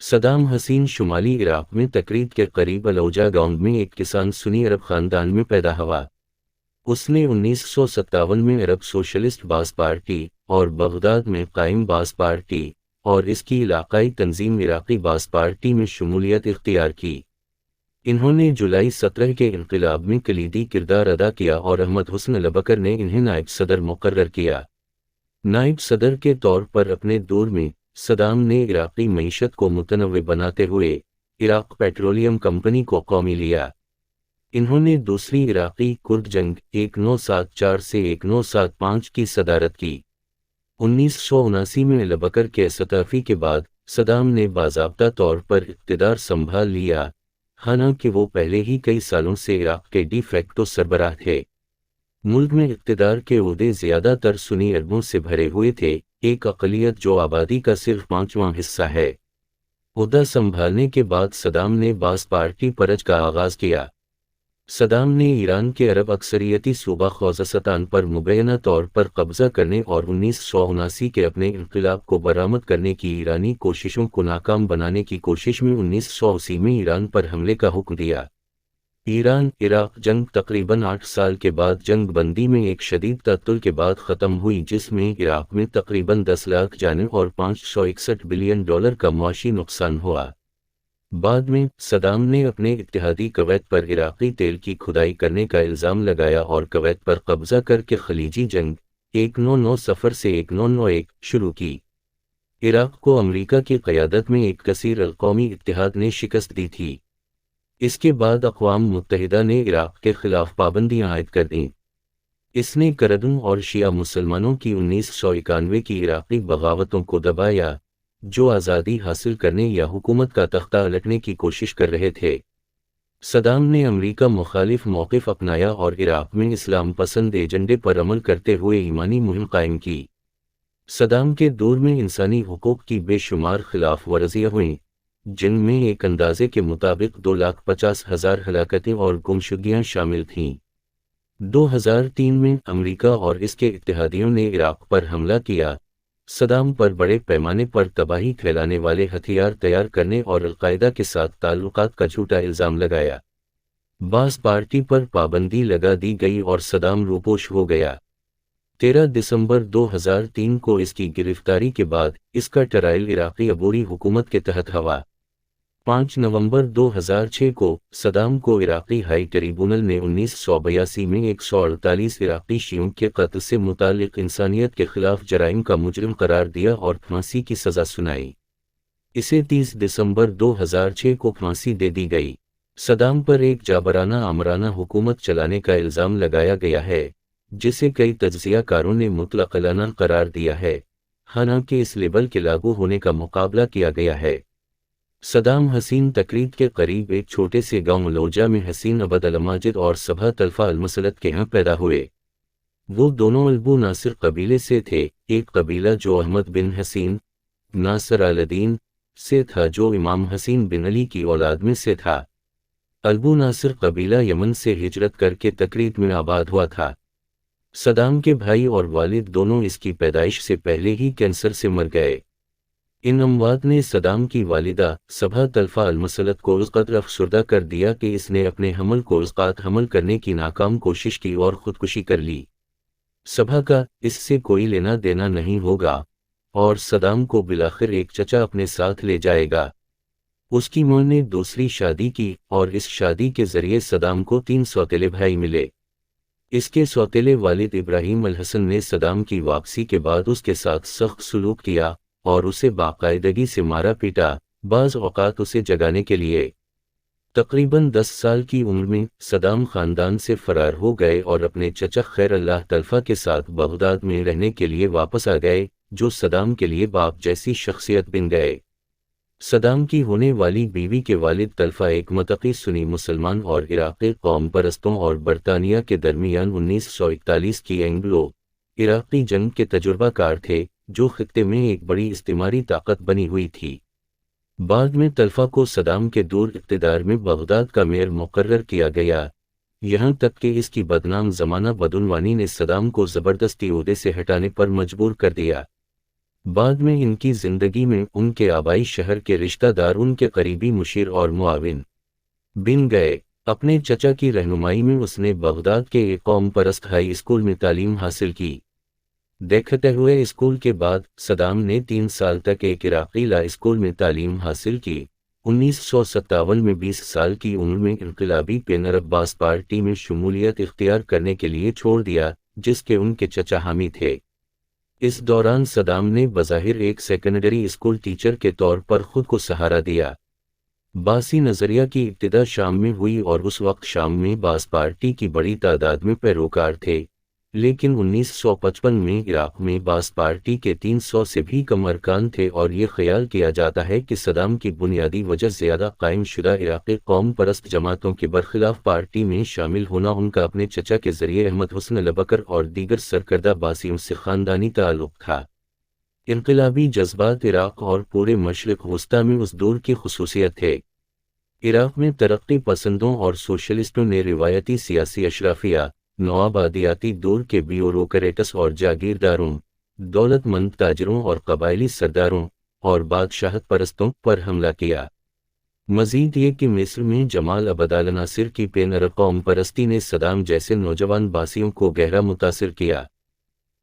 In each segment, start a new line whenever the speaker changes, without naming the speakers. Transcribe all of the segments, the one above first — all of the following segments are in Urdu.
صدام حسین شمالی عراق میں تکریت کے قریب الوجا گاؤں میں ایک کسان سنی عرب خاندان میں پیدا ہوا۔ اس نے 1957 میں عرب سوشلسٹ باث پارٹی اور بغداد میں قائم باث پارٹی اور اس کی علاقائی تنظیم عراقی باث پارٹی میں شمولیت اختیار کی۔ انہوں نے جولائی 17 کے انقلاب میں کلیدی کردار ادا کیا اور احمد حسن البکر نے انہیں نائب صدر مقرر کیا۔ نائب صدر کے طور پر اپنے دور میں صدام نے عراقی معیشت کو متنوع بناتے ہوئے عراق پیٹرولیم کمپنی کو قومی لیا۔ انہوں نے دوسری عراقی کرد جنگ 1974 سے 1975 کی صدارت کی۔ 1979 میں البکر کے استعفے کے بعد صدام نے باضابطہ طور پر اقتدار سنبھال لیا، حالانکہ وہ پہلے ہی کئی سالوں سے عراق کے ڈی فیکٹو سربراہ تھے۔ ملک میں اقتدار کے عہدے زیادہ تر سنی عربوں سے بھرے ہوئے تھے، ایک اقلیت جو آبادی کا صرف 5واں حصہ ہے۔ عہدہ سنبھالنے کے بعد صدام نے باث پارٹی پرچ کا آغاز کیا۔ صدام نے ایران کے عرب اکثریتی صوبہ خوزستان پر مبینہ طور پر قبضہ کرنے اور 1979 کے اپنے انقلاب کو برآمد کرنے کی ایرانی کوششوں کو ناکام بنانے کی کوشش میں 1980 میں ایران پر حملے کا حکم دیا۔ ایران عراق جنگ تقریباً 8 سال کے بعد جنگ بندی میں ایک شدید تعطل کے بعد ختم ہوئی، جس میں عراق میں تقریباً 10 لاکھ جانیں اور $561 بلین کا معاشی نقصان ہوا۔ بعد میں صدام نے اپنے اتحادی کویت پر عراقی تیل کی کھدائی کرنے کا الزام لگایا اور کویت پر قبضہ کر کے خلیجی جنگ 1990 سے 1991 شروع کی۔ عراق کو امریکہ کی قیادت میں ایک کثیر القومی اتحاد نے شکست دی تھی۔ اس کے بعد اقوام متحدہ نے عراق کے خلاف پابندیاں عائد کر دیں۔ اس نے کردوں اور شیعہ مسلمانوں کی 1991 کی عراقی بغاوتوں کو دبایا، جو آزادی حاصل کرنے یا حکومت کا تختہ الٹنے کی کوشش کر رہے تھے۔ صدام نے امریکہ مخالف موقف اپنایا اور عراق میں اسلام پسند ایجنڈے پر عمل کرتے ہوئے ایمانی مہم قائم کی۔ صدام کے دور میں انسانی حقوق کی بے شمار خلاف ورزیاں ہوئیں، جن میں ایک اندازے کے مطابق 2,50,000 ہلاکتیں اور گمشدگیاں شامل تھیں۔ 2003 میں امریکہ اور اس کے اتحادیوں نے عراق پر حملہ کیا، صدام پر بڑے پیمانے پر تباہی پھیلانے والے ہتھیار تیار کرنے اور القاعدہ کے ساتھ تعلقات کا جھوٹا الزام لگایا۔ باث پارٹی پر پابندی لگا دی گئی اور صدام روپوش ہو گیا۔ 13 دسمبر 2003 کو اس کی گرفتاری کے بعد اس کا ٹرائل عراقی عبوری حکومت کے تحت ہوا۔ 5 نومبر 2006 کو صدام کو عراقی ہائی ٹریبونل نے 1982 میں 148 عراقی شیعوں کے قتل سے متعلق انسانیت کے خلاف جرائم کا مجرم قرار دیا اور پھانسی کی سزا سنائی۔ اسے 30 دسمبر 2006 کو پھانسی دے دی گئی۔ صدام پر ایک جابرانہ آمرانہ حکومت چلانے کا الزام لگایا گیا ہے، جسے کئی تجزیہ کاروں نے مطلق اعلانہ قرار دیا ہے، حالانکہ اس لیبل کے لاگو ہونے کا مقابلہ کیا گیا ہے۔ صدام حسین تکریت کے قریب ایک چھوٹے سے گاؤں الوجا میں حسین عبد الماجد اور صبح طلفہ المسلط کے ہاں پیدا ہوئے۔ وہ دونوں البو ناصر قبیلے سے تھے، ایک قبیلہ جو احمد بن حسین ناصر الدین سے تھا جو امام حسین بن علی کی اولاد میں سے تھا۔ البو ناصر قبیلہ یمن سے ہجرت کر کے تکریت میں آباد ہوا تھا۔ صدام کے بھائی اور والد دونوں اس کی پیدائش سے پہلے ہی کینسر سے مر گئے۔ ان اموات نے صدام کی والدہ صبح طلفہ المسلط کو اس قدر افسردہ کر دیا کہ اس نے اپنے حمل کو اسقاط حمل کرنے کی ناکام کوشش کی اور خودکشی کر لی۔ صبح کا اس سے کوئی لینا دینا نہیں ہوگا اور صدام کو بالآخر ایک چچا اپنے ساتھ لے جائے گا۔ اس کی ماں نے دوسری شادی کی اور اس شادی کے ذریعے صدام کو 3 سوتیلے بھائی ملے۔ اس کے سوتیلے والد ابراہیم الحسن نے صدام کی واپسی کے بعد اس کے ساتھ سخت سلوک کیا اور اسے باقاعدگی سے مارا پیٹا، بعض اوقات اسے جگانے کے لیے۔ تقریباً 10 سال کی عمر میں صدام خاندان سے فرار ہو گئے اور اپنے چچا خیر اللہ طلفہ کے ساتھ بغداد میں رہنے کے لیے واپس آ گئے، جو صدام کے لیے باپ جیسی شخصیت بن گئے۔ صدام کی ہونے والی بیوی کے والد طلفہ ایک متقی سنی مسلمان اور عراقی قوم پرستوں اور برطانیہ کے درمیان 1941 کی اینگلو عراقی جنگ کے تجربہ کار تھے، جو خطے میں ایک بڑی استعماری طاقت بنی ہوئی تھی۔ بعد میں طلفہ کو صدام کے دور اقتدار میں بغداد کا میئر مقرر کیا گیا، یہاں تک کہ اس کی بدنام زمانہ بدعنوانی نے صدام کو زبردستی عہدے سے ہٹانے پر مجبور کر دیا۔ بعد میں ان کی زندگی میں ان کے آبائی شہر کے رشتہ دار ان کے قریبی مشیر اور معاون بن گئے۔ اپنے چچا کی رہنمائی میں اس نے بغداد کے ایک قوم پرست ہائی اسکول میں تعلیم حاصل کی۔ دیکھتے ہوئے اسکول کے بعد صدام نے 3 سال تک ایک عراقی لا اسکول میں تعلیم حاصل کی۔ 1957 میں 20 سال کی عمر میں انقلابی پین عباس پارٹی میں شمولیت اختیار کرنے کے لیے چھوڑ دیا، جس کے ان کے چچا حامی تھے۔ اس دوران صدام نے بظاہر ایک سیکنڈری اسکول ٹیچر کے طور پر خود کو سہارا دیا۔ باسی نظریہ کی ابتدا شام میں ہوئی اور اس وقت شام میں باس پارٹی کی بڑی تعداد میں پیروکار تھے، لیکن 1955 میں عراق میں باس پارٹی کے 300 سے بھی کم ارکان تھے، اور یہ خیال کیا جاتا ہے کہ صدام کی بنیادی وجہ زیادہ قائم شدہ عراقی قوم پرست جماعتوں کے برخلاف پارٹی میں شامل ہونا ان کا اپنے چچا کے ذریعے احمد حسن البکر اور دیگر سرکردہ باسیوں سے خاندانی تعلق تھا۔ انقلابی جذبات عراق اور پورے مشرق وسطی میں اس دور کی خصوصیت ہے۔ عراق میں ترقی پسندوں اور سوشلسٹوں نے روایتی سیاسی اشرافیہ، نوآبادیاتی دور کے بیوروکریٹس اور جاگیرداروں، دولت مند تاجروں اور قبائلی سرداروں اور بادشاہت پرستوں پر حملہ کیا۔ مزید یہ کہ مصر میں جمال عبد الناصر کی پین قوم پرستی نے صدام جیسے نوجوان باسیوں کو گہرا متاثر کیا۔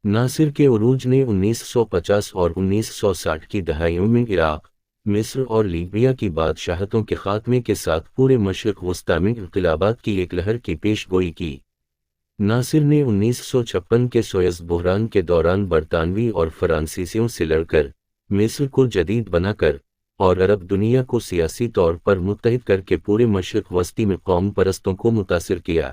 ناصر کے عروج نے 1950 اور 1960 کی دہائیوں میں عراق، مصر اور لیبیا کی بادشاہتوں کے خاتمے کے ساتھ پورے مشرق وسطی میں انقلابات کی ایک لہر کی پیش گوئی کی۔ ناصر نے 1956 کے سوئز بحران کے دوران برطانوی اور فرانسیسیوں سے لڑ کر مصر کو جدید بنا کر اور عرب دنیا کو سیاسی طور پر متحد کر کے پورے مشرق وسطی میں قوم پرستوں کو متاثر کیا۔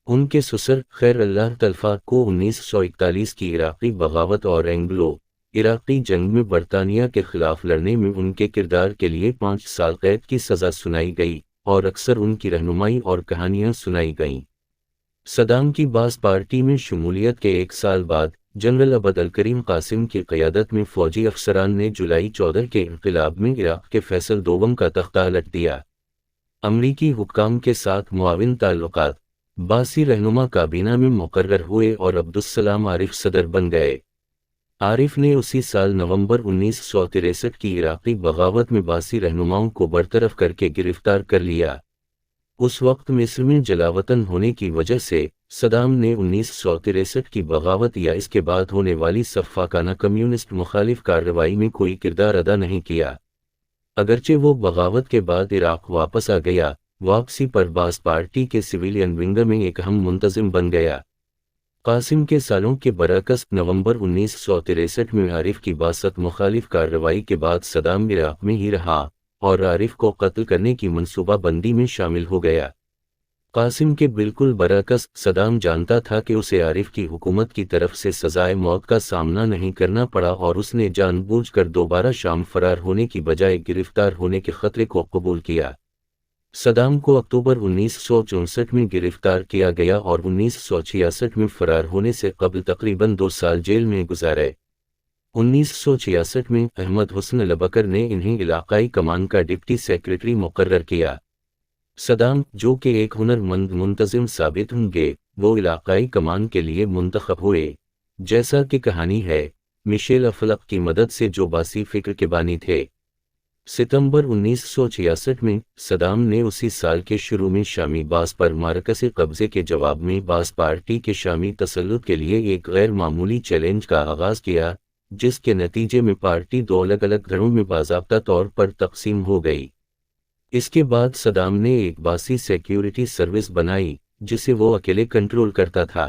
ان کے سسر خیر اللہ تلفا کو 1941 کی عراقی بغاوت اور اینگلو عراقی جنگ میں برطانیہ کے خلاف لڑنے میں ان کے کردار کے لیے 5 سال قید کی سزا سنائی گئی، اور اکثر ان کی رہنمائی اور کہانیاں سنائی گئیں۔ صدام کی باس پارٹی میں شمولیت کے 1 سال بعد جنرل عبد الکریم قاسم کی قیادت میں فوجی افسران نے جولائی 14 کے انقلاب میں عراق کے فیصل دوم کا تختہ الٹ دیا۔ امریکی حکام کے ساتھ معاون تعلقات، باسی رہنما کابینہ میں مقرر ہوئے اور عبدالسلام عارف صدر بن گئے۔ عارف نے اسی سال نومبر 1963 کی عراقی بغاوت میں باسی رہنماؤں کو برطرف کر کے گرفتار کر لیا۔ اس وقت مصر میں جلاوطن ہونے کی وجہ سے صدام نے 1963 کی بغاوت یا اس کے بعد ہونے والی سفاکانہ کمیونسٹ مخالف کارروائی میں کوئی کردار ادا نہیں کیا۔ اگرچہ وہ بغاوت کے بعد عراق واپس آ گیا، واپسی پر باس پارٹی کے سویلین ونگ میں ایک اہم منتظم بن گیا۔ قاسم کے سالوں کے برعکس نومبر 1963 میں عارف کی باسط مخالف کارروائی کے بعد صدام عراق میں ہی رہا اور عارف کو قتل کرنے کی منصوبہ بندی میں شامل ہو گیا۔ قاسم کے بالکل برعکس صدام جانتا تھا کہ اسے عارف کی حکومت کی طرف سے سزائے موت کا سامنا نہیں کرنا پڑا، اور اس نے جان بوجھ کر دوبارہ شام فرار ہونے کی بجائے گرفتار ہونے کے خطرے کو قبول کیا۔ صدام کو اکتوبر 1964 میں گرفتار کیا گیا اور 1966 میں فرار ہونے سے قبل تقریباً 2 سال جیل میں گزارے۔ 1966 میں احمد حسن البکر نے انہیں علاقائی کمان کا ڈپٹی سیکریٹری مقرر کیا۔ صدام، جو کہ ایک ہنرمند منتظم ثابت ہوں گے، وہ علاقائی کمان کے لیے منتخب ہوئے، جیسا کہ کہانی ہے، مشیل افلق کی مدد سے جو باسی فکر کے بانی تھے۔ ستمبر 1966 میں صدام نے اسی سال کے شروع میں شامی باس پر مارکسی قبضے کے جواب میں باس پارٹی کے شامی تسلط کے لیے ایک غیر معمولی چیلنج کا آغاز کیا، جس کے نتیجے میں پارٹی 2 الگ الگ دھڑوں میں باضابطہ طور پر تقسیم ہو گئی۔ اس کے بعد صدام نے ایک باسی سیکیورٹی سروس بنائی جسے وہ اکیلے کنٹرول کرتا تھا۔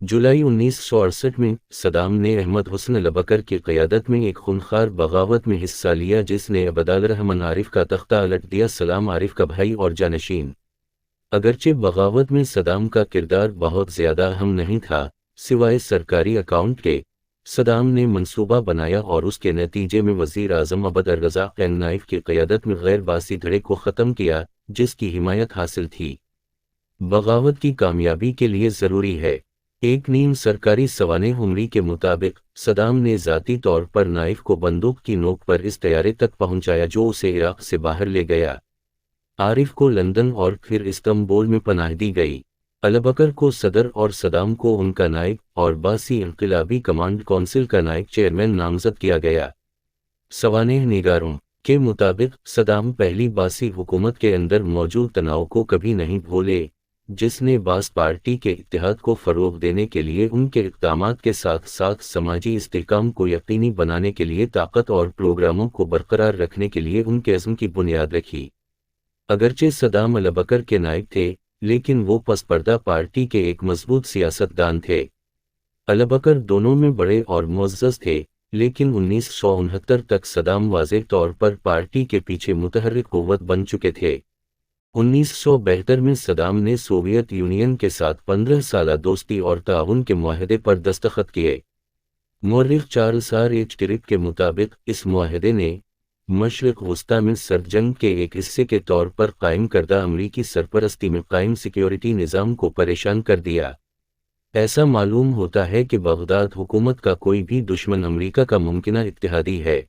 جولائی 1968 میں صدام نے احمد حسن البکر کی قیادت میں ایک خونخوار بغاوت میں حصہ لیا جس نے عبد الرحمن عارف کا تختہ الٹ دیا، سلام عارف کا بھائی اور جانشین۔ اگرچہ بغاوت میں صدام کا کردار بہت زیادہ اہم نہیں تھا، سوائے سرکاری اکاؤنٹ کے، صدام نے منصوبہ بنایا اور اس کے نتیجے میں وزیر اعظم عبد الرزاق نائف کی قیادت میں غیر باسی دھڑے کو ختم کیا، جس کی حمایت حاصل تھی۔ بغاوت کی کامیابی کے لیے ضروری ہے۔ ایک نیم سرکاری سوانح عمری کے مطابق صدام نے ذاتی طور پر نائف کو بندوق کی نوک پر اس طیارے تک پہنچایا جو اسے عراق سے باہر لے گیا۔ عارف کو لندن اور پھر استنبول میں پناہ دی گئی۔ البکر کو صدر اور صدام کو ان کا نائب اور باسی انقلابی کمانڈ کونسل کا نائب چیئرمین نامزد کیا گیا۔ سوانح نگاروں کے مطابق صدام پہلی باسی حکومت کے اندر موجود تناؤ کو کبھی نہیں بھولے، جس نے باس پارٹی کے اتحاد کو فروغ دینے کے لیے ان کے اقدامات کے ساتھ ساتھ سماجی استحکام کو یقینی بنانے کے لیے طاقت اور پروگراموں کو برقرار رکھنے کے لیے ان کے عزم کی بنیاد رکھی۔ اگرچہ صدام البکر کے نائب تھے، لیکن وہ پس پردہ پارٹی کے ایک مضبوط سیاستدان تھے۔ البکر دونوں میں بڑے اور معزز تھے، لیکن 1969 تک صدام واضح طور پر پارٹی کے پیچھے متحرک قوت بن چکے تھے۔ 1972 میں صدام نے سوویت یونین کے ساتھ 15 سالہ دوستی اور تعاون کے معاہدے پر دستخط کیے۔ مورخ چارلس آر ایچ ٹرک کے مطابق اس معاہدے نے مشرق وسطی میں سرد جنگ کے ایک حصے کے طور پر قائم کردہ امریکی سرپرستی میں قائم سیکیورٹی نظام کو پریشان کر دیا۔ ایسا معلوم ہوتا ہے کہ بغداد حکومت کا کوئی بھی دشمن امریکہ کا ممکنہ اتحادی ہے۔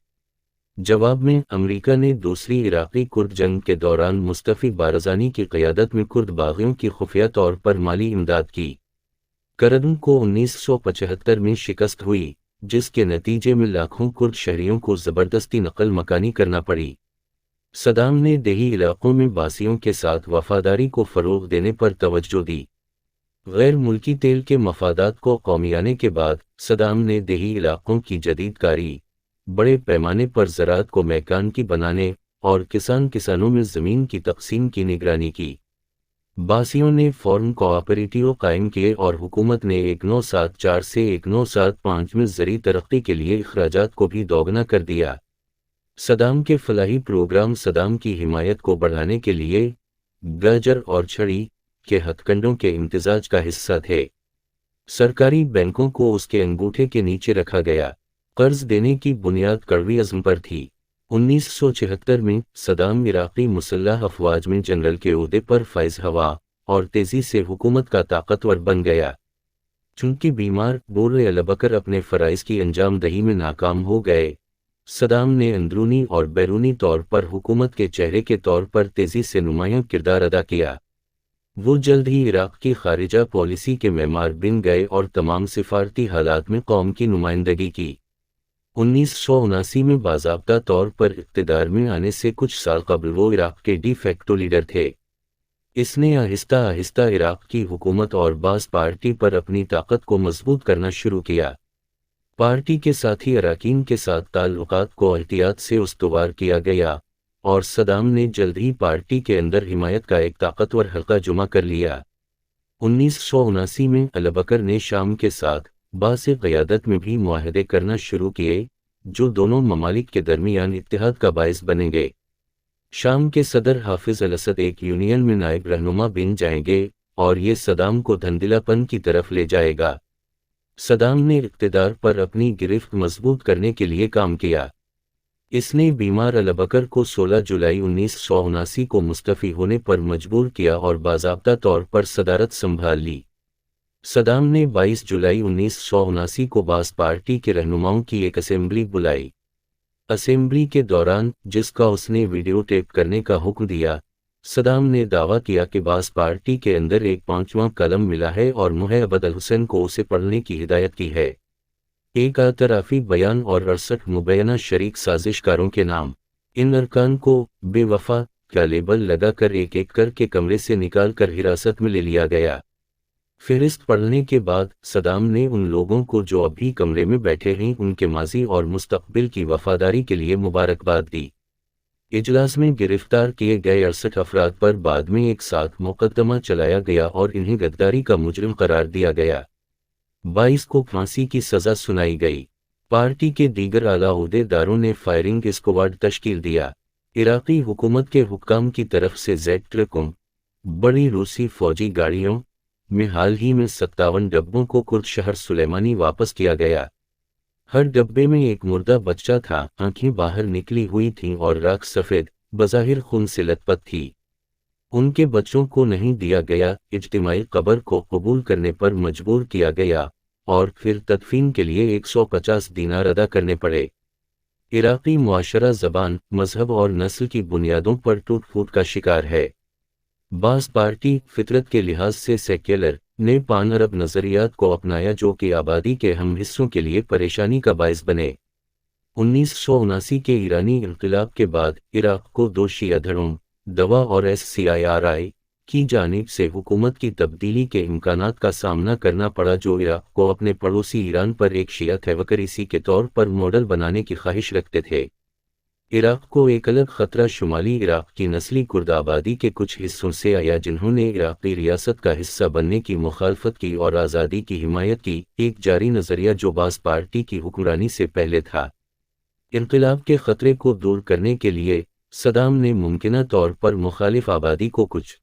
جواب میں امریکہ نے دوسری عراقی کرد جنگ کے دوران مصطفی بارزانی کی قیادت میں کرد باغیوں کی خفیہ طور پر مالی امداد کی۔ کردوں کو 1975 میں شکست ہوئی، جس کے نتیجے میں لاکھوں کرد شہریوں کو زبردستی نقل مکانی کرنا پڑی۔ صدام نے دیہی علاقوں میں باسیوں کے ساتھ وفاداری کو فروغ دینے پر توجہ دی۔ غیر ملکی تیل کے مفادات کو قومیانے کے بعد صدام نے دیہی علاقوں کی جدید کاری، بڑے پیمانے پر زراعت کو میکانکی بنانے اور کسانوں میں زمین کی تقسیم کی نگرانی کی۔ باسیوں نے فارم کوآپریٹیو قائم کیے اور حکومت نے 1974 سے 1975 میں زرعی ترقی کے لیے اخراجات کو بھی دوگنا کر دیا۔ صدام کے فلاحی پروگرام صدام کی حمایت کو بڑھانے کے لیے گاجر اور چھڑی کے ہتھ کنڈوں کے امتزاج کا حصہ تھے۔ سرکاری بینکوں کو اس کے انگوٹھے کے نیچے رکھا گیا۔ قرض دینے کی بنیاد کڑوی عزم پر تھی۔ 1976 میں صدام عراقی مسلح افواج میں جنرل کے عہدے پر فائز ہوا اور تیزی سے حکومت کا طاقتور بن گیا۔ چونکہ بیمار بورے البکر اپنے فرائض کی انجام دہی میں ناکام ہو گئے، صدام نے اندرونی اور بیرونی طور پر حکومت کے چہرے کے طور پر تیزی سے نمایاں کردار ادا کیا۔ وہ جلد ہی عراق کی خارجہ پالیسی کے معمار بن گئے اور تمام سفارتی حالات میں قوم کی نمائندگی کی۔ 1979 میں باضابطہ طور پر اقتدار میں آنے سے کچھ سال قبل وہ عراق کے ڈی فیکٹو لیڈر تھے۔ اس نے آہستہ آہستہ عراق کی حکومت اور باس پارٹی پر اپنی طاقت کو مضبوط کرنا شروع کیا۔ پارٹی کے ساتھی اراکین کے ساتھ تعلقات کو احتیاط سے استوار کیا گیا اور صدام نے جلد ہی پارٹی کے اندر حمایت کا ایک طاقتور حلقہ جمع کر لیا۔ 1979 میں البکر نے شام کے ساتھ باس قیادت میں بھی معاہدے کرنا شروع کیے، جو دونوں ممالک کے درمیان اتحاد کا باعث بنیں گے۔ شام کے صدر حافظ الاسد ایک یونین میں نائب رہنما بن جائیں گے اور یہ صدام کو دھندلا پن کی طرف لے جائے گا۔ صدام نے اقتدار پر اپنی گرفت مضبوط کرنے کے لیے کام کیا۔ اس نے بیمار البکر کو 16 جولائی 1979 کو مستعفی ہونے پر مجبور کیا اور باضابطہ طور پر صدارت سنبھال لی۔ صدام نے 22 جولائی 1979 کو باس پارٹی کے رہنماؤں کی ایک اسمبلی بلائی۔ اسمبلی کے دوران، جس کا اس نے ویڈیو ٹیپ کرنے کا حکم دیا، صدام نے دعویٰ کیا کہ باس پارٹی کے اندر ایک 5واں کالم ملا ہے اور محب عبد الحسین کو اسے پڑھنے کی ہدایت کی ہے۔ ایک اعترافی بیان اور 68 مبینہ شریک سازشکاروں کے نام۔ ان ارکان کو بے وفا کا لیبل لگا کر ایک ایک کر کے کمرے سے نکال کر حراست میں لے لیا گیا۔ فہرست پڑھنے کے بعد صدام نے ان لوگوں کو جو ابھی کمرے میں بیٹھے ہیں ان کے ماضی اور مستقبل کی وفاداری کے لیے مبارکباد دی۔ اجلاس میں گرفتار کیے گئے 68 افراد پر بعد میں ایک ساتھ مقدمہ چلایا گیا اور انہیں غداری کا مجرم قرار دیا گیا۔ 22 کو پھانسی کی سزا سنائی گئی۔ پارٹی کے دیگر اعلیٰ عہدے داروں نے فائرنگ اسکواڈ تشکیل دیا۔ عراقی حکومت کے حکام کی طرف سے زیڈ ٹرکوں، بڑی روسی فوجی گاڑیوں میں حال ہی میں 57 ڈبوں کو کرد شہر سلیمانی واپس کیا گیا۔ ہر ڈبے میں ایک مردہ بچہ تھا، آنکھیں باہر نکلی ہوئی تھیں اور راکھ سفید، بظاہر خون سے لت پت تھی۔ ان کے بچوں کو نہیں دیا گیا، اجتماعی قبر کو قبول کرنے پر مجبور کیا گیا اور پھر تدفین کے لیے 150 دینار ادا کرنے پڑے۔ عراقی معاشرہ زبان، مذہب اور نسل کی بنیادوں پر ٹوٹ پھوٹ کا شکار ہے۔ بعض پارٹی فطرت کے لحاظ سے سیکولر نے پان عرب نظریات کو اپنایا جو کہ آبادی کے اہم حصوں کے لیے پریشانی کا باعث بنے۔ 1979 کے ایرانی انقلاب کے بعد عراق کو دو شیعہ دھڑوں دوا اور SCIRI کی جانب سے حکومت کی تبدیلی کے امکانات کا سامنا کرنا پڑا جو عراق کو اپنے پڑوسی ایران پر ایک شیعہ تھیوکریسی کے طور پر ماڈل بنانے کی خواہش رکھتے تھے۔ عراق کو ایک الگ خطرہ شمالی عراق کی نسلی کرد آبادی کے کچھ حصوں سے آیا جنہوں نے عراقی ریاست کا حصہ بننے کی مخالفت کی اور آزادی کی حمایت کی، ایک جاری نظریہ جو باس پارٹی کی حکمرانی سے پہلے تھا۔ انقلاب کے خطرے کو دور کرنے کے لیے صدام نے ممکنہ طور پر مخالف آبادی کو کچھ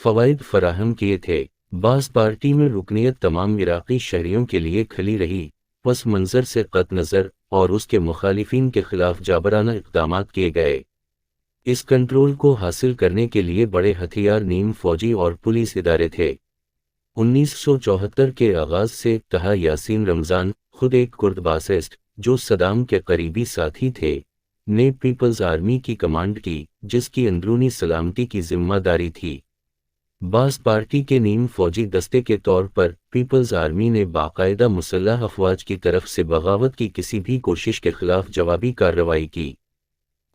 فوائد فراہم کیے تھے۔ باس پارٹی میں رکنیت تمام عراقی شہریوں کے لیے کھلی رہی، پس منظر سے قطع نظر اور اس کے مخالفین کے خلاف جابرانہ اقدامات کیے گئے۔ اس کنٹرول کو حاصل کرنے کے لیے بڑے ہتھیار نیم فوجی اور پولیس ادارے تھے۔ 1974 کے آغاز سے طه یاسین رمضان، خود ایک کرد باسسٹ جو صدام کے قریبی ساتھی تھے، نے پیپلز آرمی کی کمانڈ کی جس کی اندرونی سلامتی کی ذمہ داری تھی۔ باس پارٹی کے نیم فوجی دستے کے طور پر پیپلز آرمی نے باقاعدہ مسلح افواج کی طرف سے بغاوت کی کسی بھی کوشش کے خلاف جوابی کارروائی کی۔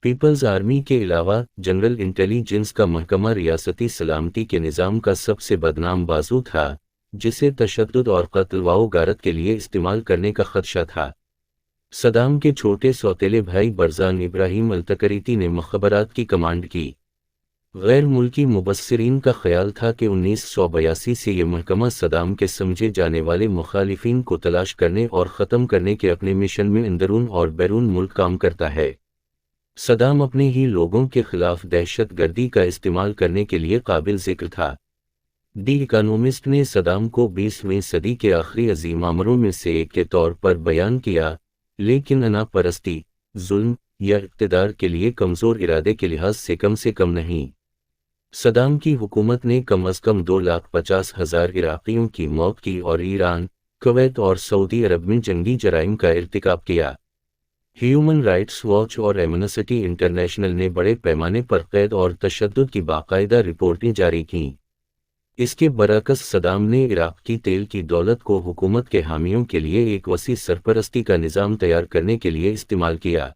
پیپلز آرمی کے علاوہ جنرل انٹیلیجنس کا محکمہ ریاستی سلامتی کے نظام کا سب سے بدنام بازو تھا، جسے تشدد اور قتل و غارت کے لیے استعمال کرنے کا خدشہ تھا۔ صدام کے چھوٹے سوتیلے بھائی برزان ابراہیم التکریتی نے مخابرات کی کمانڈ کی۔ غیر ملکی مبصرین کا خیال تھا کہ 1982 سے یہ محکمہ صدام کے سمجھے جانے والے مخالفین کو تلاش کرنے اور ختم کرنے کے اپنے مشن میں اندرون اور بیرون ملک کام کرتا ہے۔ صدام اپنے ہی لوگوں کے خلاف دہشت گردی کا استعمال کرنے کے لیے قابل ذکر تھا۔ دی اکانومسٹ نے صدام کو 20ویں صدی کے آخری عظیم آمروں میں سے ایک کے طور پر بیان کیا، لیکن انا پرستی، ظلم یا اقتدار کے لیے کمزور ارادے کے لحاظ سے کم نہیں۔ صدام کی حکومت نے کم از کم 2,50,000 عراقیوں کی موت کی اور ایران، کویت اور سعودی عرب میں جنگی جرائم کا ارتکاب کیا۔ ہیومن رائٹس واچ اور ایمنسٹی انٹرنیشنل نے بڑے پیمانے پر قید اور تشدد کی باقاعدہ رپورٹیں جاری کیں۔ اس کے برعکس صدام نے عراق کی تیل کی دولت کو حکومت کے حامیوں کے لیے ایک وسیع سرپرستی کا نظام تیار کرنے کے لیے استعمال کیا۔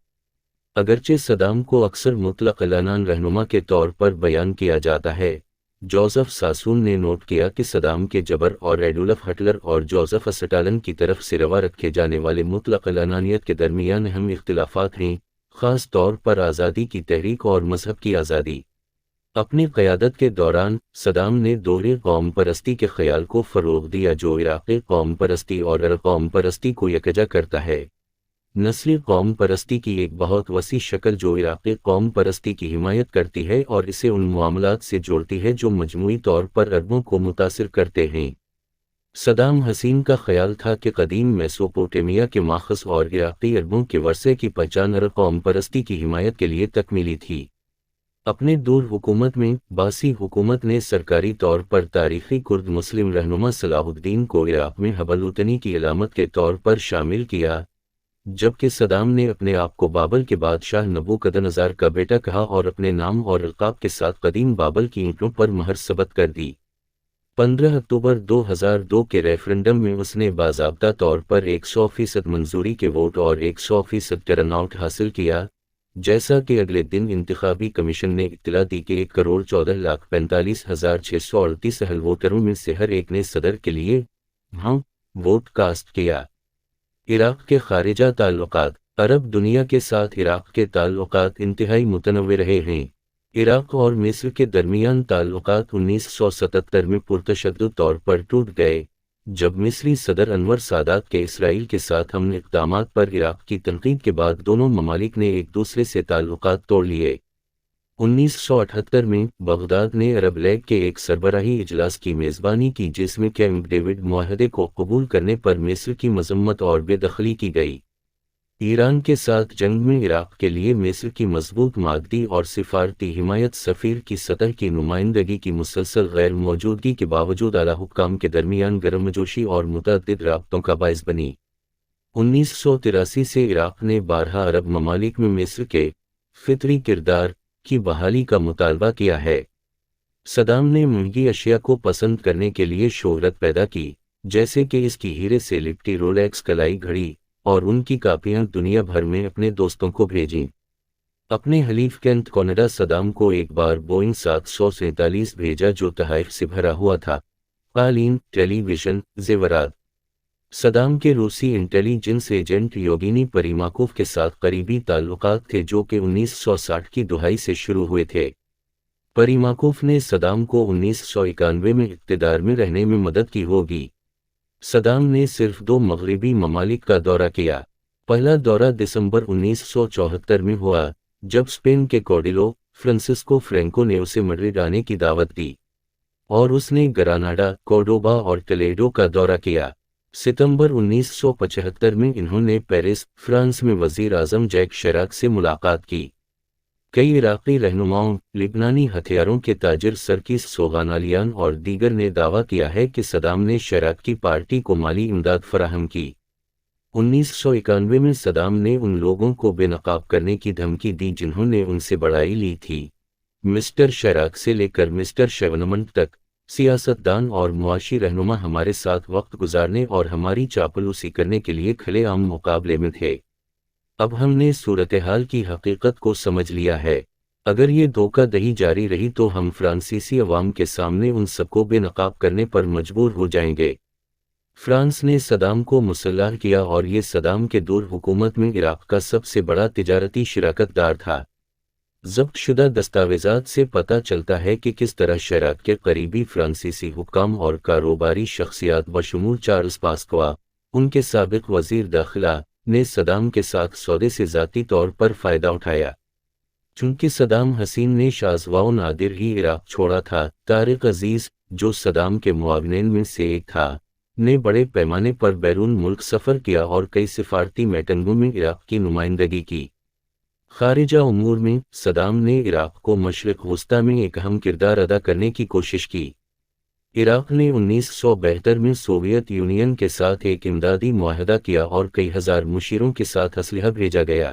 اگرچہ صدام کو اکثر مطلق العنان رہنما کے طور پر بیان کیا جاتا ہے، جوزف ساسون نے نوٹ کیا کہ صدام کے جبر اور ایڈولف ہٹلر اور جوزف اسٹالن کی طرف سے روا رکھے جانے والے مطلق العنانیت کے درمیان اہم اختلافات ہیں، خاص طور پر آزادی کی تحریک اور مذہب کی آزادی۔ اپنی قیادت کے دوران صدام نے دوہری قوم پرستی کے خیال کو فروغ دیا جو عراقی قوم پرستی اور عرب قوم پرستی کو یکجا کرتا ہے۔ نسلی قوم پرستی کی ایک بہت وسیع شکل جو عراقی قوم پرستی کی حمایت کرتی ہے اور اسے ان معاملات سے جوڑتی ہے جو مجموعی طور پر عربوں کو متاثر کرتے ہیں۔ صدام حسین کا خیال تھا کہ قدیم میسوپوٹیمیا کے ماخذ اور عراقی عربوں کے ورثے کی پہچان عرب قوم پرستی کی حمایت کے لیے تکمیلی تھی۔ اپنے دور حکومت میں باسی حکومت نے سرکاری طور پر تاریخی کرد مسلم رہنما صلاح الدین کو عراق میں حبلوطنی کی علامت کے طور پر شامل کیا، جبکہ صدام نے اپنے آپ کو بابل کے بادشاہ نبوکدنضر کا بیٹا کہا اور اپنے نام اور القاب کے ساتھ قدیم بابل کی اینٹوں پر مہر ثبت کر دی۔ 15 اکتوبر 2002 کے ریفرنڈم میں اس نے باضابطہ طور پر 100% منظوری کے ووٹ اور 100% ٹرن آؤٹ حاصل کیا، جیسا کہ اگلے دن انتخابی کمیشن نے اطلاع دی کہ 1,14,45,638 اہل ووٹروں میں سے ہر ایک نے صدر کے لیے ووٹ کاسٹ کیا۔ عراق کے خارجہ تعلقات۔ عرب دنیا کے ساتھ عراق کے تعلقات انتہائی متنوع رہے ہیں۔ عراق اور مصر کے درمیان تعلقات 1977 میں پرتشدد طور پر ٹوٹ گئے، جب مصری صدر انور سادات کے اسرائیل کے ساتھ امن اقدامات پر عراق کی تنقید کے بعد دونوں ممالک نے ایک دوسرے سے تعلقات توڑ لیے۔ 1978 میں بغداد نے عرب لیگ کے ایک سربراہی اجلاس کی میزبانی کی جس میں کیمپ ڈیوڈ معاہدے کو قبول کرنے پر مصر کی مذمت اور بے دخلی کی گئی۔ ایران کے ساتھ جنگ میں عراق کے لیے مصر کی مضبوط معدی اور سفارتی حمایت سفیر کی سطح کی نمائندگی کی مسلسل غیر موجودگی کے باوجود اعلیٰ حکام کے درمیان گرمجوشی اور متعدد رابطوں کا باعث بنی۔ 1983 سے عراق نے 12 عرب ممالک میں مصر کے فطری کردار کی بحالی کا مطالبہ کیا ہے۔ صدام نے مہنگی اشیاء کو پسند کرنے کے لیے شہرت پیدا کی، جیسے کہ اس کی ہیرے سے لپٹی رولیکس کلائی گھڑی، اور ان کی کاپیاں دنیا بھر میں اپنے دوستوں کو بھیجیں۔ اپنے حلیف کینٹ کینیڈا صدام کو ایک بار بوئنگ 747 بھیجا جو تحائف سے بھرا ہوا تھا، قالین، ٹیلی ویژن، زیورات۔ صدام کے روسی انٹیلی جنس ایجنٹ یوگینی پریماکوف کے ساتھ قریبی تعلقات تھے جو کہ 1960 کی دہائی سے شروع ہوئے تھے۔ پریماکوف نے صدام کو 1991 میں اقتدار میں رہنے میں مدد کی ہوگی۔ صدام نے صرف 2 مغربی ممالک کا دورہ کیا۔ پہلا دورہ دسمبر 1974 میں ہوا، جب اسپین کے کوڈیلو فرانسسکو فرینکو نے اسے میڈرڈ آنے کی دعوت دی، اور اس نے گراناڈا، کورڈوبا اور ٹولیڈو کا دورہ کیا۔ ستمبر 1975 میں انہوں نے پیرس، فرانس میں وزیر اعظم جیک شیراک سے ملاقات کی۔ کئی عراقی رہنماؤں، لبنانی ہتھیاروں کے تاجر سرکیس سوغانالیان اور دیگر نے دعویٰ کیا ہے کہ صدام نے شیراک کی پارٹی کو مالی امداد فراہم کی۔ 1991 میں صدام نے ان لوگوں کو بے نقاب کرنے کی دھمکی دی جنہوں نے ان سے بڑائی لی تھی۔ مسٹر شیراک سے لے کر مسٹر شیونمنٹ تک، سیاستدان اور معاشی رہنما ہمارے ساتھ وقت گزارنے اور ہماری چاپلوسی کرنے کے لیے کھلے عام مقابلے میں تھے۔ اب ہم نے صورتحال کی حقیقت کو سمجھ لیا ہے۔ اگر یہ دھوکہ دہی جاری رہی تو ہم فرانسیسی عوام کے سامنے ان سب کو بے نقاب کرنے پر مجبور ہو جائیں گے۔ فرانس نے صدام کو مسلح کیا اور یہ صدام کے دور حکومت میں عراق کا سب سے بڑا تجارتی شراکت دار تھا۔ ضبط شدہ دستاویزات سے پتہ چلتا ہے کہ کس طرح شیراک کے قریبی فرانسیسی حکام اور کاروباری شخصیات بشمول چارلس پاسکوا، ان کے سابق وزیر داخلہ، نے صدام کے ساتھ سودے سے ذاتی طور پر فائدہ اٹھایا۔ چونکہ صدام حسین نے شاذ و نادر ہی عراق چھوڑا تھا، طارق عزیز، جو صدام کے معاونین میں سے ایک تھا، نے بڑے پیمانے پر بیرون ملک سفر کیا اور کئی سفارتی میٹنگوں میں عراق کی نمائندگی کی۔ خارجہ امور میں، صدام نے عراق کو مشرق وسطی میں ایک اہم کردار ادا کرنے کی کوشش کی۔ عراق نے 1972 میں سوویت یونین کے ساتھ ایک امدادی معاہدہ کیا اور کئی ہزار مشیروں کے ساتھ اسلحہ بھیجا گیا۔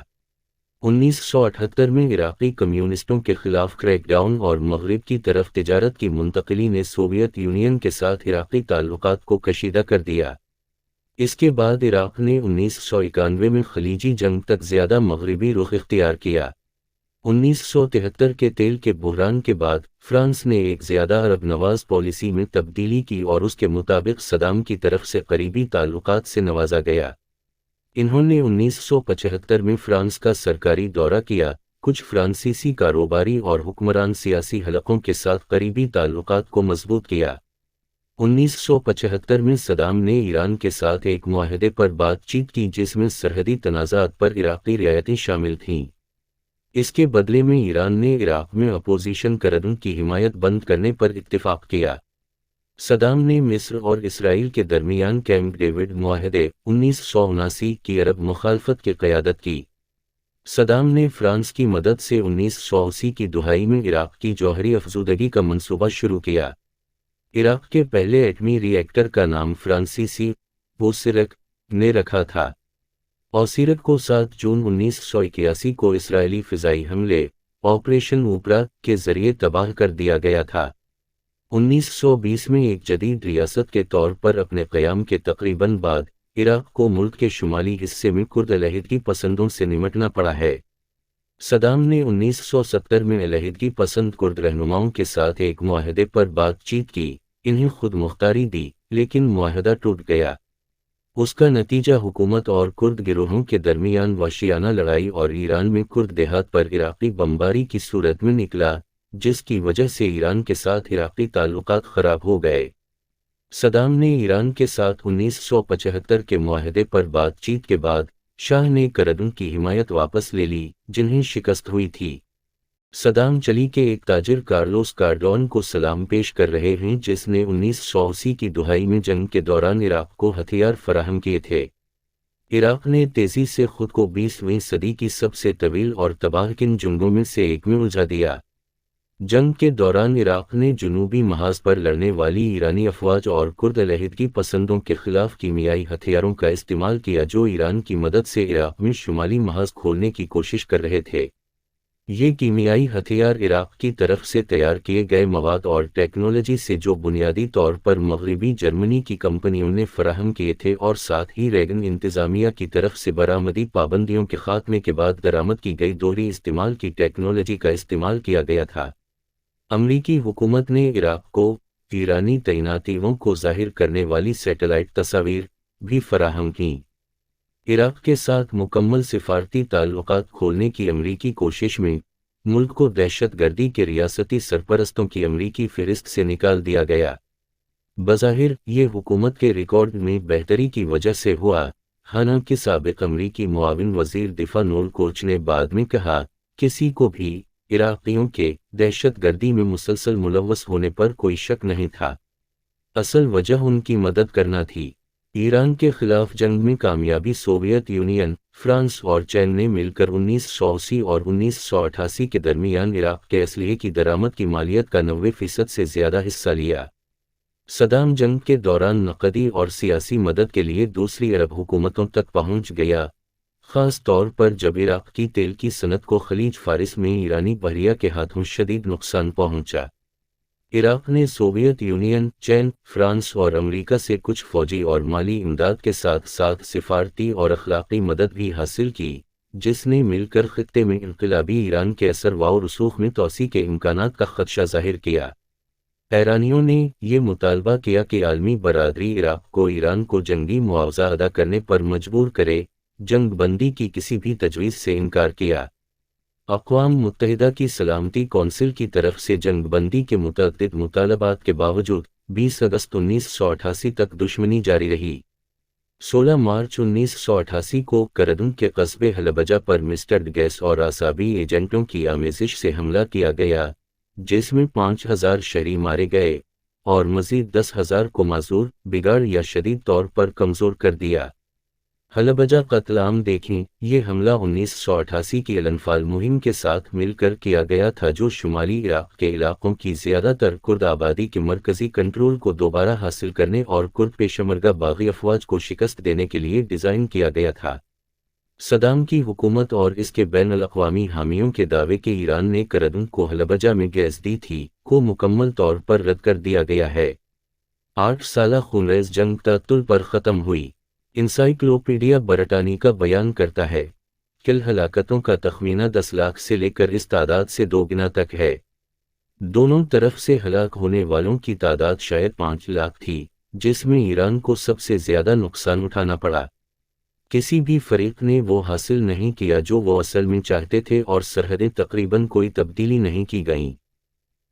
1978 میں عراقی کمیونسٹوں کے خلاف کریک ڈاؤن اور مغرب کی طرف تجارت کی منتقلی نے سوویت یونین کے ساتھ عراقی تعلقات کو کشیدہ کر دیا۔ اس کے بعد عراق نے 1991 میں خلیجی جنگ تک زیادہ مغربی رخ اختیار کیا۔ 1973 کے تیل کے بحران کے بعد، فرانس نے ایک زیادہ عرب نواز پالیسی میں تبدیلی کی اور اس کے مطابق صدام کی طرف سے قریبی تعلقات سے نوازا گیا۔ انہوں نے 1975 میں فرانس کا سرکاری دورہ کیا، کچھ فرانسیسی کاروباری اور حکمران سیاسی حلقوں کے ساتھ قریبی تعلقات کو مضبوط کیا۔ 1975 میں صدام نے ایران کے ساتھ ایک معاہدے پر بات چیت کی جس میں سرحدی تنازعات پر عراقی رعایتیں شامل تھیں۔ اس کے بدلے میں ایران نے عراق میں اپوزیشن کردوں کی حمایت بند کرنے پر اتفاق کیا۔ صدام نے مصر اور اسرائیل کے درمیان کیمپ ڈیوڈ معاہدے 1979 کی عرب مخالفت کی قیادت کی۔ صدام نے فرانس کی مدد سے 1980 کی دہائی میں عراق کی جوہری افزودگی کا منصوبہ شروع کیا۔ عراق کے پہلے ایٹمی ری ایکٹر کا نام فرانسیسی اوسیرک نے رکھا تھا۔ اوسیرک کو 7 جون 1981 کو اسرائیلی فضائی حملے آپریشن اوپرا کے ذریعے تباہ کر دیا گیا تھا۔ 1920 میں ایک جدید ریاست کے طور پر اپنے قیام کے تقریباً بعد، عراق کو ملک کے شمالی حصے میں کرد علیحدگی پسندوں سے نمٹنا پڑا ہے۔ صدام نے 1970 میں علیحدگی پسند کرد رہنماؤں کے ساتھ ایک معاہدے پر بات چیت کی، انہیں خود مختاری دی، لیکن معاہدہ ٹوٹ گیا۔ اس کا نتیجہ حکومت اور کرد گروہوں کے درمیان وحشیانہ لڑائی اور ایران میں کرد دیہات پر عراقی بمباری کی صورت میں نکلا، جس کی وجہ سے ایران کے ساتھ عراقی تعلقات خراب ہو گئے۔ صدام نے ایران کے ساتھ 1975 کے معاہدے پر بات چیت کے بعد شاہ نے کردوں کی حمایت واپس لے لی، جنہیں شکست ہوئی تھی۔ صدام چلی کے ایک تاجر کارلوس کارڈون کو سلام پیش کر رہے ہیں جس نے 1980 کی دہائی میں جنگ کے دوران عراق کو ہتھیار فراہم کیے تھے۔ عراق نے تیزی سے خود کو 20ویں صدی کی سب سے طویل اور تباہ کن جنگوں میں سے ایک میں الجھا دیا۔ جنگ کے دوران عراق نے جنوبی محاذ پر لڑنے والی ایرانی افواج اور کرد علیحدگی پسندوں کے خلاف کیمیائی ہتھیاروں کا استعمال کیا جو ایران کی مدد سے عراق میں شمالی محاذ کھولنے کی کوشش کر رہے تھے۔ یہ کیمیائی ہتھیار عراق کی طرف سے تیار کیے گئے مواد اور ٹیکنالوجی سے جو بنیادی طور پر مغربی جرمنی کی کمپنیوں نے فراہم کیے تھے اور ساتھ ہی ریگن انتظامیہ کی طرف سے برآمدی پابندیوں کے خاتمے کے بعد درآمد کی گئی دوہری استعمال کی ٹیکنالوجی کا استعمال کیا گیا تھا۔ امریکی حکومت نے عراق کو ایرانی تعیناتیوں کو ظاہر کرنے والی سیٹلائٹ تصاویر بھی فراہم کیں۔ عراق کے ساتھ مکمل سفارتی تعلقات کھولنے کی امریکی کوشش میں ملک کو دہشت گردی کے ریاستی سرپرستوں کی امریکی فہرست سے نکال دیا گیا۔ بظاہر یہ حکومت کے ریکارڈ میں بہتری کی وجہ سے ہوا، حالانکہ سابق امریکی معاون وزیر دفاع نول کوچ نے بعد میں کہا، کسی کو بھی عراقیوں کے دہشت گردی میں مسلسل ملوث ہونے پر کوئی شک نہیں تھا۔ اصل وجہ ان کی مدد کرنا تھی۔ ایران کے خلاف جنگ میں کامیابی سوویت یونین، فرانس اور چین نے مل کر 1980 اور 1988 کے درمیان عراق کے اسلحے کی درآمد کی مالیت کا 90% سے زیادہ حصہ لیا۔ صدام جنگ کے دوران نقدی اور سیاسی مدد کے لیے دوسری عرب حکومتوں تک پہنچ گیا، خاص طور پر جب عراق کی تیل کی صنعت کو خلیج فارس میں ایرانی بحریہ کے ہاتھوں شدید نقصان پہنچا۔ عراق نے سوویت یونین، چین، فرانس اور امریکہ سے کچھ فوجی اور مالی امداد کے ساتھ ساتھ سفارتی اور اخلاقی مدد بھی حاصل کی، جس نے مل کر خطے میں انقلابی ایران کے اثر و رسوخ میں توسیع کے امکانات کا خدشہ ظاہر کیا۔ ایرانیوں نے یہ مطالبہ کیا کہ عالمی برادری عراق کو ایران کو جنگی معاوضہ ادا کرنے پر مجبور کرے، جنگ بندی کی کسی بھی تجویز سے انکار کیا۔ اقوام متحدہ کی سلامتی کونسل کی طرف سے جنگ بندی کے متعدد مطالبات کے باوجود 20 اگست 1988 تک دشمنی جاری رہی۔ 16 مارچ 1988 کو کردن کے قصبے حلبجہ پر مسٹرڈ گیس اور اعصابی ایجنٹوں کی آمیزش سے حملہ کیا گیا، جس میں 5000 شہری مارے گئے اور مزید 10,000 کو معذور، بگاڑ یا شدید طور پر کمزور کر دیا۔ حلبجہ قتل عام دیکھیں۔ یہ حملہ 1988 کی الانفال مہم کے ساتھ مل کر کیا گیا تھا، جو شمالی عراق کے علاقوں کی زیادہ تر کرد آبادی کے مرکزی کنٹرول کو دوبارہ حاصل کرنے اور کرد پیشمرگہ باغی افواج کو شکست دینے کے لیے ڈیزائن کیا گیا تھا۔ صدام کی حکومت اور اس کے بین الاقوامی حامیوں کے دعوے کہ ایران نے کردن کو حلبجہ میں گیس دی تھی کو مکمل طور پر رد کر دیا گیا ہے۔ 8 سالہ خونریز جنگ تعطل پر ختم ہوئی۔ انسائکلوپیڈیا برٹانیکا بیان کرتا ہے، کل ہلاکتوں کا تخمینہ 10 لاکھ سے لے کر اس تعداد سے 2 گنا تک ہے۔ دونوں طرف سے ہلاک ہونے والوں کی تعداد شاید 5 لاکھ تھی، جس میں ایران کو سب سے زیادہ نقصان اٹھانا پڑا۔ کسی بھی فریق نے وہ حاصل نہیں کیا جو وہ اصل میں چاہتے تھے، اور سرحدیں تقریباً کوئی تبدیلی نہیں کی گئیں۔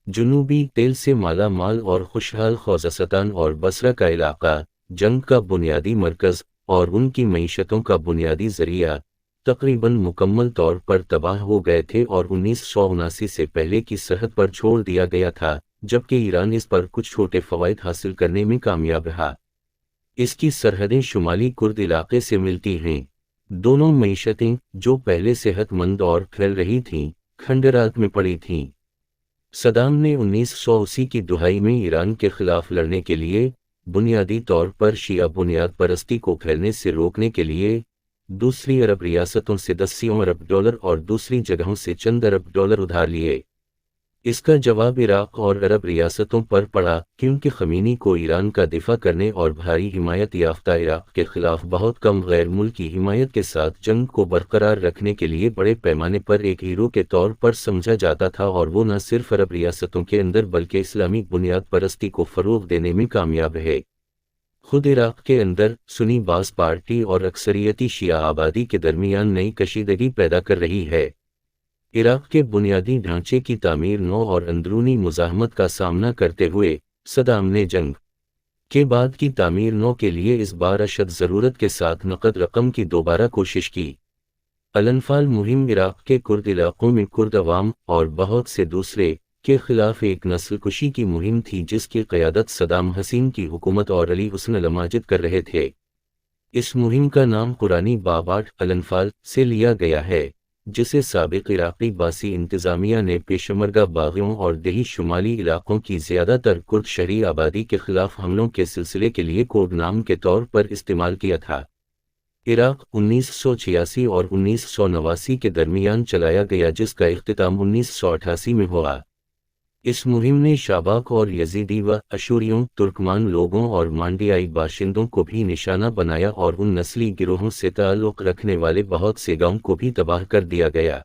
جنوبی تیل سے مالا مال اور خوشحال خوزستان اور بصرہ کا علاقہ، جنگ کا بنیادی مرکز اور ان کی معیشتوں کا بنیادی ذریعہ، تقریباً مکمل طور پر تباہ ہو گئے تھے اور 1979 سے پہلے کی سرحد پر چھوڑ دیا گیا تھا، جبکہ ایران اس پر کچھ چھوٹے فوائد حاصل کرنے میں کامیاب رہا۔ اس کی سرحدیں شمالی کرد علاقے سے ملتی ہیں۔ دونوں معیشتیں، جو پہلے صحت مند اور پھیل رہی تھیں، کھنڈرات میں پڑی تھیں۔ صدام نے 1980 کی دہائی میں ایران کے خلاف لڑنے کے لیے، بنیادی طور پر شیعہ بنیاد پرستی کو پھیلنے سے روکنے کے لیے، دوسری عرب ریاستوں سے 10 ارب ڈالر اور دوسری جگہوں سے چند ارب ڈالر ادھار لیے۔ اس کا جواب عراق اور عرب ریاستوں پر پڑا، کیونکہ خمینی کو ایران کا دفاع کرنے اور بھاری حمایت یافتہ عراق کے خلاف بہت کم غیر ملکی حمایت کے ساتھ جنگ کو برقرار رکھنے کے لیے بڑے پیمانے پر ایک ہیرو کے طور پر سمجھا جاتا تھا، اور وہ نہ صرف عرب ریاستوں کے اندر بلکہ اسلامی بنیاد پرستی کو فروغ دینے میں کامیاب رہے۔ خود عراق کے اندر سنی باز پارٹی اور اکثریتی شیعہ آبادی کے درمیان نئی کشیدگی پیدا کر رہی ہے۔ عراق کے بنیادی ڈھانچے کی تعمیر نو اور اندرونی مزاحمت کا سامنا کرتے ہوئے، صدام نے جنگ کے بعد کی تعمیر نو کے لیے اس بار اشد ضرورت کے ساتھ نقد رقم کی دوبارہ کوشش کی۔ الانفال مہم عراق کے کرد علاقوں میں کرد عوام اور بہت سے دوسرے کے خلاف ایک نسل کشی کی مہم تھی، جس کی قیادت صدام حسین کی حکومت اور علی حسن الماجد کر رہے تھے۔ اس مہم کا نام قرآنی باباٹ الانفال سے لیا گیا ہے، جسے سابق عراقی باسی انتظامیہ نے پیشمرگہ باغیوں اور دیہی شمالی علاقوں کی زیادہ تر کرد شہری آبادی کے خلاف حملوں کے سلسلے کے لیے کوڈ نام کے طور پر استعمال کیا تھا۔ عراق 1986 اور 1989 کے درمیان چلایا گیا، جس کا اختتام 1988 میں ہوا۔ اس مہم نے شاباک اور یزیدی و اشوریوں، ترکمان لوگوں اور مانڈیائی باشندوں کو بھی نشانہ بنایا اور ان نسلی گروہوں سے تعلق رکھنے والے بہت سے گاؤں کو بھی تباہ کر دیا گیا۔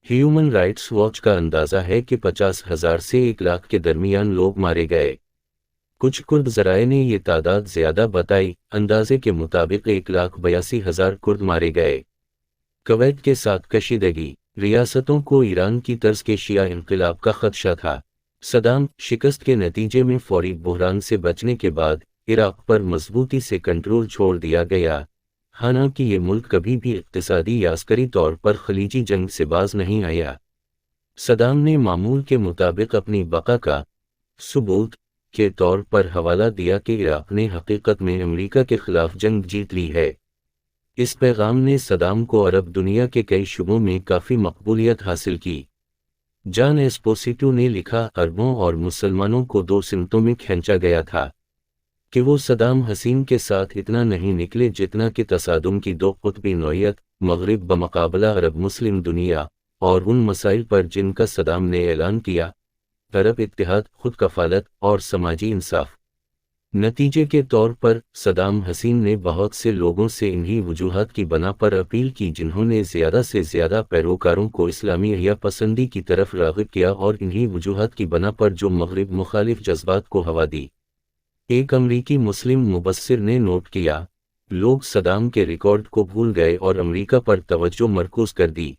ہیومن رائٹس واچ کا اندازہ ہے کہ 50,000 سے 1 لاکھ کے درمیان لوگ مارے گئے۔ کچھ کرد ذرائع نے یہ تعداد زیادہ بتائی، اندازے کے مطابق 1,82,000 کرد مارے گئے۔ کویت کے ساتھ کشیدگی، ریاستوں کو ایران کی طرز کے شیعہ انقلاب کا خدشہ تھا۔ صدام شکست کے نتیجے میں فوری بحران سے بچنے کے بعد عراق پر مضبوطی سے کنٹرول چھوڑ دیا گیا، حالانکہ یہ ملک کبھی بھی اقتصادی یا عسکری طور پر خلیجی جنگ سے باز نہیں آیا۔ صدام نے معمول کے مطابق اپنی بقا کا ثبوت کے طور پر حوالہ دیا کہ عراق نے حقیقت میں امریکہ کے خلاف جنگ جیت لی ہے۔ اس پیغام نے صدام کو عرب دنیا کے کئی شعبوں میں کافی مقبولیت حاصل کی۔ جان ایسپوسیٹو نے لکھا، عربوں اور مسلمانوں کو 2 سمتوں میں کھینچا گیا تھا کہ وہ صدام حسین کے ساتھ اتنا نہیں نکلے جتنا کہ تصادم کی 2 قطبی نوعیت، مغرب بمقابلہ عرب مسلم دنیا، اور ان مسائل پر جن کا صدام نے اعلان کیا، عرب اتحاد، خود کفالت اور سماجی انصاف۔ نتیجے کے طور پر صدام حسین نے بہت سے لوگوں سے انہی وجوہات کی بنا پر اپیل کی جنہوں نے زیادہ سے زیادہ پیروکاروں کو اسلامی احیا پسندی کی طرف راغب کیا، اور انہی وجوہات کی بنا پر جو مغرب مخالف جذبات کو ہوا دی۔ ایک امریکی مسلم مبصر نے نوٹ کیا، لوگ صدام کے ریکارڈ کو بھول گئے اور امریکہ پر توجہ مرکوز کر دی۔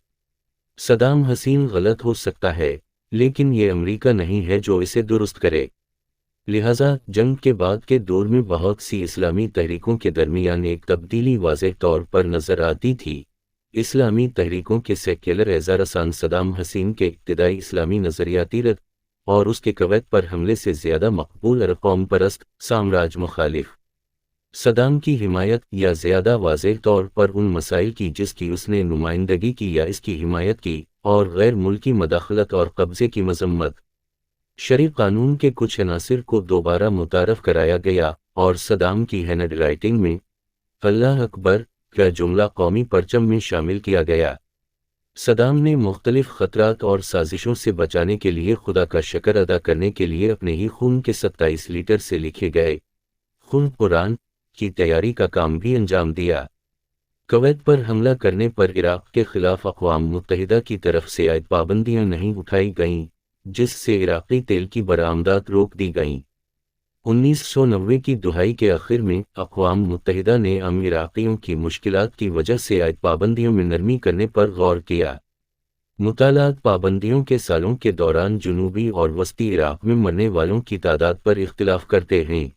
صدام حسین غلط ہو سکتا ہے، لیکن یہ امریکہ نہیں ہے جو اسے درست کرے۔ لہٰذا جنگ کے بعد کے دور میں بہت سی اسلامی تحریکوں کے درمیان ایک تبدیلی واضح طور پر نظر آتی تھی۔ اسلامی تحریکوں کے سیکولر اعزارسان صدام حسین کے ابتدائی اسلامی نظریاتی رد اور اس کے کویت پر حملے سے زیادہ مقبول اور قوم پرست سامراج مخالف صدام کی حمایت، یا زیادہ واضح طور پر ان مسائل کی جس کی اس نے نمائندگی کی یا اس کی حمایت کی، اور غیر ملکی مداخلت اور قبضے کی مذمت۔ شرعی قانون کے کچھ عناصر کو دوبارہ متعارف کرایا گیا، اور صدام کی ہینڈ رائٹنگ میں اللہ اکبر کا جملہ قومی پرچم میں شامل کیا گیا۔ صدام نے مختلف خطرات اور سازشوں سے بچانے کے لیے خدا کا شکر ادا کرنے کے لیے اپنے ہی خون کے 27 لیٹر سے لکھے گئے خون قرآن کی تیاری کا کام بھی انجام دیا۔ کویت پر حملہ کرنے پر عراق کے خلاف اقوام متحدہ کی طرف سے عائد پابندیاں نہیں اٹھائی گئیں، جس سے عراقی تیل کی برآمدات روک دی گئیں۔ 1990 کی دہائی کے آخر میں اقوام متحدہ نے عام عراقیوں کی مشکلات کی وجہ سے عائد پابندیوں میں نرمی کرنے پر غور کیا۔ مطالعات پابندیوں کے سالوں کے دوران جنوبی اور وسطی عراق میں مرنے والوں کی تعداد پر اختلاف کرتے ہیں۔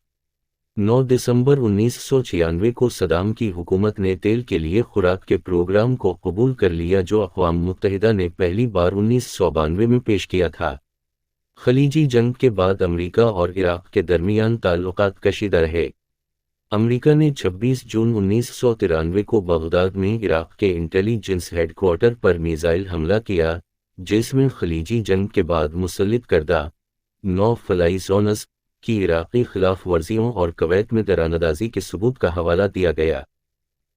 9 دسمبر 1996 کو صدام کی حکومت نے تیل کے لیے خوراک کے پروگرام کو قبول کر لیا جو اقوام متحدہ نے پہلی بار 1992 میں پیش کیا تھا۔ خلیجی جنگ کے بعد امریکہ اور عراق کے درمیان تعلقات کشیدہ رہے۔ امریکہ نے 26 جون 1993 کو بغداد میں عراق کے انٹیلی جنس ہیڈ کوارٹر پر میزائل حملہ کیا، جس میں خلیجی جنگ کے بعد مسلط کردہ 9 فلائی زونز کی عراقی خلاف ورزیوں اور کویت میں درندازی کے ثبوت کا حوالہ دیا گیا۔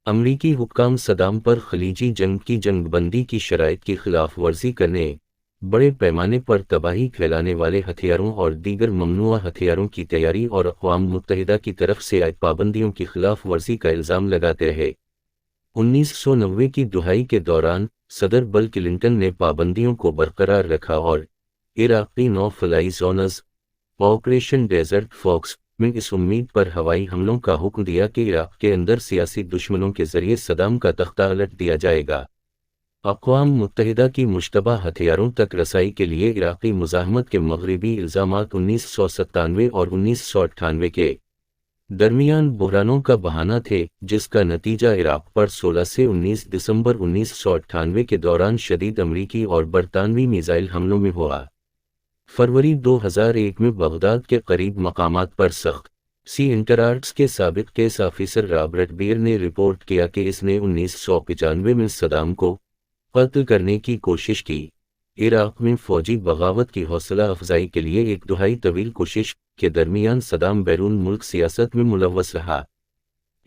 امریکی حکام صدام پر خلیجی جنگ کی جنگ بندی کی شرائط کی خلاف ورزی کرنے، بڑے پیمانے پر تباہی پھیلانے والے ہتھیاروں اور دیگر ممنوعہ ہتھیاروں کی تیاری اور اقوام متحدہ کی طرف سے عائد پابندیوں کی خلاف ورزی کا الزام لگاتے رہے۔ 1990 کی دہائی کے دوران صدر بل کلنٹن نے پابندیوں کو برقرار رکھا اور عراقی 9 fly zones operation desert fox میں اس امید پر ہوائی حملوں کا حکم دیا کہ عراق کے اندر سیاسی دشمنوں کے ذریعے صدام کا تختہ الٹ دیا جائے گا۔ اقوام متحدہ کی مشتبہ ہتھیاروں تک رسائی کے لیے عراقی مزاحمت کے مغربی الزامات 1997 اور 1998 کے درمیان بحرانوں کا بہانہ تھے، جس کا نتیجہ عراق پر 16 سے 19 دسمبر 1998 کے دوران شدید امریکی اور برطانوی میزائل حملوں میں ہوا۔ فروری 2001 میں بغداد کے قریب مقامات پر سخت سی انٹرارٹس کے سابق کیس آفیسر رابرٹ بیر نے رپورٹ کیا کہ اس نے 1995 میں صدام کو قتل کرنے کی کوشش کی۔ عراق میں فوجی بغاوت کی حوصلہ افزائی کے لیے ایک دہائی طویل کوشش کے درمیان صدام بیرون ملک سیاست میں ملوث رہا۔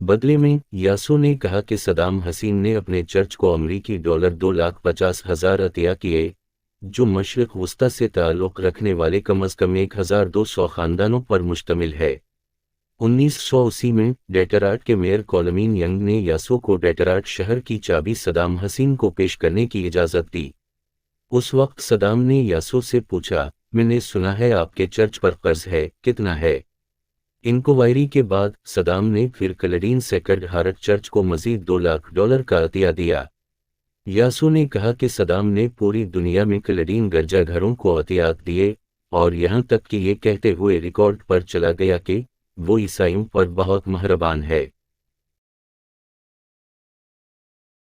بدلے میں یاسو نے کہا کہ صدام حسین نے اپنے چرچ کو امریکی ڈالر 2,50,000 عطیہ کیے، جو مشرق وسطی سے تعلق رکھنے والے کم از کم 1,200 خاندانوں پر مشتمل ہے۔ 1980 میں ڈیٹرائٹ کے میئر کولمین ینگ نے یاسو کو ڈیٹرائٹ شہر کی چابی صدام حسین کو پیش کرنے کی اجازت دی۔ اس وقت صدام نے یاسو سے پوچھا، میں نے سنا ہے آپ کے چرچ پر قرض ہے، کتنا ہے؟ انکوائری کے بعد صدام نے پھر کلیڈین سیکرڈ ہارٹ چرچ کو مزید $2,00,000 کا عطیہ دیا۔ یاسو نے کہا کہ صدام نے پوری دنیا میں کلیڈین گرجا گھروں کو عطیات دیے، اور یہاں تک کہ یہ کہتے ہوئے ریکارڈ پر چلا گیا کہ وہ عیسائیوں پر بہت مہربان ہے۔